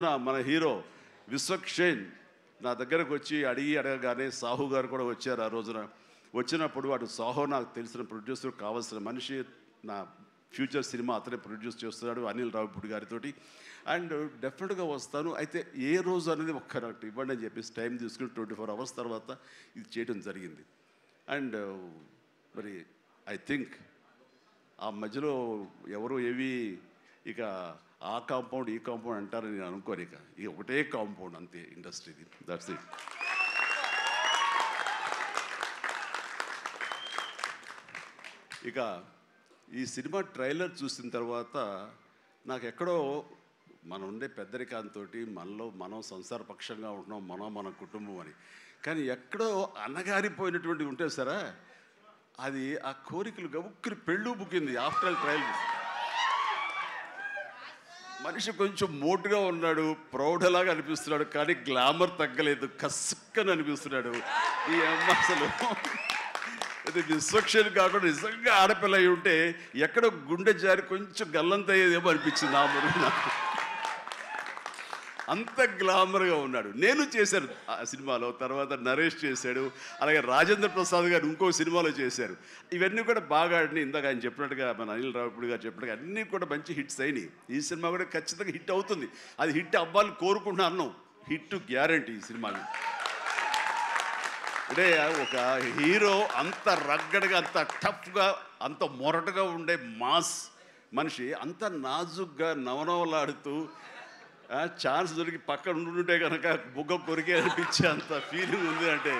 మన హీరో విశ్వక్షేణ్ నా దగ్గరకు వచ్చి అడగగానే సాహు గారు కూడా వచ్చారు. ఆ రోజున వచ్చినప్పుడు వాడు సాహు నాకు తెలిసిన ప్రొడ్యూసర్, కావాల్సిన మనిషి, నా ఫ్యూచర్ సినిమా అతనే ప్రొడ్యూస్ చేస్తున్నాడు అనిల్ రావిపూడి గారితో. అండ్ డెఫినెట్గా వస్తాను, అయితే ఏ రోజు అనేది ఒక్క నాకు ఇవ్వండి అని చెప్పేసి టైం తీసుకుని 24 hours తర్వాత ఇది చేయడం జరిగింది. అండ్ మరి ఐ థింక్ ఆ మధ్యలో ఎవరు ఏవి ఇక ఆ కాంపౌండ్ ఈ కాంపౌండ్ అంటారని నేను అనుకోను. ఇక ఒకటే కాంపౌండ్ అంతే ఇండస్ట్రీది. That's it. ఇక ఈ సినిమా ట్రైలర్ చూసిన తర్వాత నాకు ఎక్కడో మనం ఉండే పెద్దరికాంతో మనలో మనం సంసారపక్షంగా ఉంటున్నాం, మన కుటుంబం అని, కానీ ఎక్కడో అన్నగారిపోయినటువంటి ఉంటే సరే అది ఆ కోరికలు గబుక్కుని పెళ్ళు బుక్కింది. ఆఫ్టర్ ట్రయల్ మనిషి కొంచెం మోటుగా ఉన్నాడు, ప్రౌఢలాగా అనిపిస్తున్నాడు, కానీ గ్లామర్ తగ్గలేదు, కసుక్కని అనిపిస్తున్నాడు. ఈ అమ్మ అసలు అది విశ్వక్షేణ్ కాకుండా నిజంగా ఆడపిల్ల అయి ఉంటే ఎక్కడో గుండె జారి కొంచెం గల్లంత అయ్యేదేమో అనిపించింది ఆ మురుగు నాకు. అంత గ్లామర్గా ఉన్నాడు. నేను చేశాను ఆ సినిమాలో, తర్వాత నరేష్ చేశాడు, అలాగే రాజేంద్ర ప్రసాద్ గారు ఇంకో సినిమాలో చేశారు. ఇవన్నీ కూడా బాగా ఆడినాయి. ఇందాక ఆయన చెప్పినట్టుగా, మన అనిల్ రావిపూడి గారు చెప్పినట్టుగా అన్నీ కూడా మంచి హిట్స్ అయినాయి. ఈ సినిమా కూడా ఖచ్చితంగా హిట్ అవుతుంది. అది హిట్ అవ్వాలని కోరుకుంటున్నాను. హిట్ గ్యారంటీ ఈ సినిమాని. అంటే ఒక హీరో అంత రగ్గడగా, అంత టఫ్గా, అంత మొరటగా ఉండే మాస్ మనిషి అంత నాజుగ్గా నవనవలాడుతూ ఛాన్స్ దొరికి పక్కన ఉండుంటే కనుక బుగ్గ కొరికే అనిపించే అంత ఫీలింగ్ ఉంది. అంటే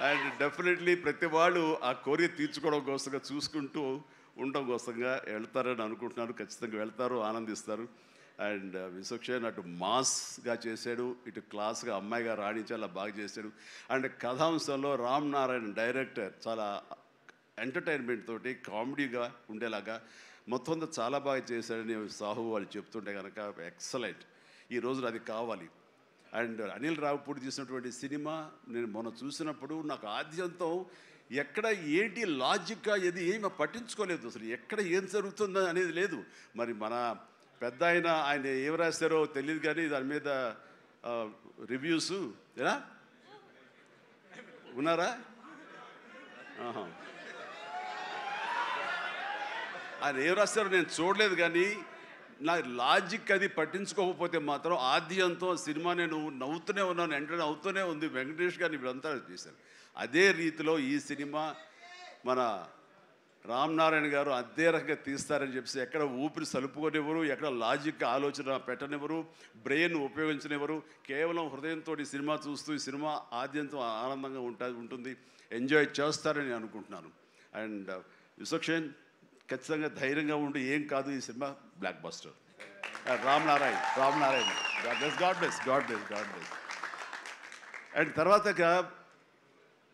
అండ్ డెఫినెట్లీ ప్రతి వాళ్ళు ఆ కోరిక తీర్చుకోవడం కోసంగా, చూసుకుంటూ ఉండడం కోసంగా వెళ్తారని అనుకుంటున్నాను. ఖచ్చితంగా వెళ్తారు, ఆనందిస్తారు. అండ్ విశ్వక్షేణ్ అటు మాస్గా చేశాడు, ఇటు క్లాస్గా అమ్మాయిగా రాణించాలా బాగా చేశాడు. అండ్ కథాంశంలో రామ్ నారాయణ డైరెక్టర్ చాలా ఎంటర్టైన్మెంట్ తోటి కామెడీగా ఉండేలాగా మొత్తం చాలా బాగా చేశాడని సాహు వాళ్ళు చెప్తుంటే కనుక ఎక్సలెంట్. ఈ రోజున అది కావాలి. అండ్ అనిల్ రావిపూడి తీసినటువంటి సినిమా నేను మొన్న చూసినప్పుడు నాకు ఆద్యంతం ఎక్కడ ఏంటి లాజిక్గా ఏమి పట్టించుకోలేదు. అసలు ఎక్కడ ఏం జరుగుతుందో అనేది లేదు. మరి మన పెద్ద ఆయన ఏం రాశారో తెలియదు, కానీ దాని మీద రివ్యూస్ ఎలా ఉన్నారా? ఆయన ఏం రాస్తారో నేను చూడలేదు, కానీ నా లాజిక్ అది పట్టించుకోకపోతే మాత్రం ఆద్యంతం సినిమా నేను నవ్వుతూనే ఉన్నాను, ఎంటర్టైన్ అవుతూనే ఉంది. వెంకటేష్ గారిని వీళ్ళంతా చేశారు. అదే రీతిలో ఈ సినిమా మన రామ్ నారాయణ గారు అదే రకంగా తీస్తారని చెప్పేసి ఎక్కడ ఊపిరి సలుపుకొనివ్వరు, ఎక్కడ లాజిక్ ఆలోచన పెట్టనివ్వరు, బ్రెయిన్ ఉపయోగించనివ్వరు. కేవలం హృదయంతో ఈ సినిమా చూస్తూ ఈ సినిమా ఆద్యంతం ఆనందంగా ఉంటుంది, ఎంజాయ్ చేస్తారని అనుకుంటున్నాను. అండ్ విశ్వక్షేణ్ ఖచ్చితంగా ధైర్యంగా ఉండి ఏం కాదు, ఈ cinema block buster. Ram Narayana God bless. And తర్వాత